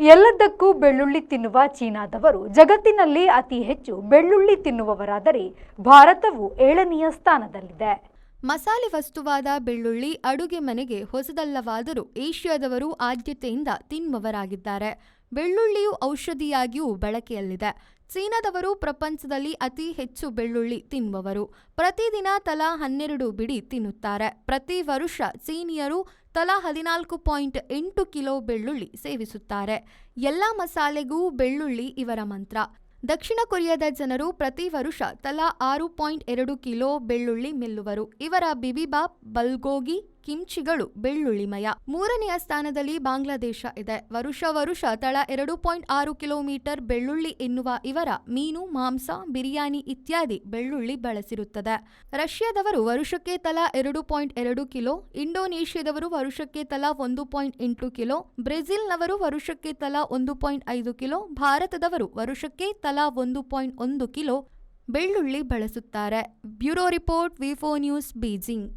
ಎಲ್ಲದಕ್ಕೂ ಬೆಳ್ಳುಳ್ಳಿ ತಿನ್ನುವ ಚೀನಾದವರು ಜಗತ್ತಿನಲ್ಲಿ ಅತಿ ಹೆಚ್ಚು ಬೆಳ್ಳುಳ್ಳಿ ತಿನ್ನುವವರಾದರೆ ಭಾರತವು 7ನೇ ಸ್ಥಾನದಲ್ಲಿದೆ. ಮಸಾಲೆ ವಸ್ತುವಾದ ಬೆಳ್ಳುಳ್ಳಿ ಅಡುಗೆ ಮನೆಗೆ ಹೊಸದಲ್ಲವಾದರೂ ಏಷ್ಯಾದವರು ಆದ್ಯತೆಯಿಂದ ತಿನ್ನುವವರಾಗಿದ್ದಾರೆ. ಬೆಳ್ಳುಳ್ಳಿಯು ಔಷಧಿಯಾಗಿಯೂ ಬಳಕೆಯಲ್ಲಿದೆ. ಚೀನಾದವರು ಪ್ರಪಂಚದಲ್ಲಿ ಅತಿ ಹೆಚ್ಚು ಬೆಳ್ಳುಳ್ಳಿ ತಿನ್ನುವವರು. ಪ್ರತಿದಿನ ತಲಾ 12 ಬಿಡಿ ತಿನ್ನುತ್ತಾರೆ. ಪ್ರತಿ ವರ್ಷ ಚೀನಿಯರು ತಲಾ 14.8 ಕಿಲೋ ಬೆಳ್ಳುಳ್ಳಿ ಸೇವಿಸುತ್ತಾರೆ. ಎಲ್ಲ ಮಸಾಲೆಗೂ ಬೆಳ್ಳುಳ್ಳಿ ಇವರ ಮಂತ್ರ. ದಕ್ಷಿಣ ಕೊರಿಯಾದ ಜನರು ಪ್ರತಿ ವರ್ಷ ತಲಾ 6.2 ಕಿಲೋ ಬೆಳ್ಳುಳ್ಳಿ ಮೆಲ್ಲುವರು. ಇವರ ಬಿಬಿಬಾಪ್, ಬಲ್ಗೋಗಿ, ಕಿಮ್ಚಿಗಳು ಬೆಳ್ಳುಳ್ಳಿಮಯ. 3ನೇ ಸ್ಥಾನದಲ್ಲಿ ಬಾಂಗ್ಲಾದೇಶ ಇದೆ. ವರುಷ ತಲಾ 2.6 ಕಿಲೋಮೀಟರ್ ಬೆಳ್ಳುಳ್ಳಿ ಎನ್ನುವ ಇವರ ಮೀನು, ಮಾಂಸ, ಬಿರಿಯಾನಿ ಇತ್ಯಾದಿ ಬೆಳ್ಳುಳ್ಳಿ ಬಳಸಿರುತ್ತದೆ. ರಷ್ಯಾದವರು ವರ್ಷಕ್ಕೆ ತಲಾ 2.2 ಕಿಲೋ, ಇಂಡೋನೇಷ್ಯಾದವರು ವರ್ಷಕ್ಕೆ ತಲಾ 1.8 ಕಿಲೋ, ಬ್ರೆಜಿಲ್ನವರು ವರ್ಷಕ್ಕೆ ತಲಾ 1.5 ಕಿಲೋ, ಭಾರತದವರು ವರ್ಷಕ್ಕೆ ತಲಾ 1.1 ಕಿಲೋ ಬೆಳ್ಳುಳ್ಳಿ ಬಳಸುತ್ತಾರೆ. ಬ್ಯೂರೋ ರಿಪೋರ್ಟ್, ವಿ4 ನ್ಯೂಸ್, ಬೀಜಿಂಗ್.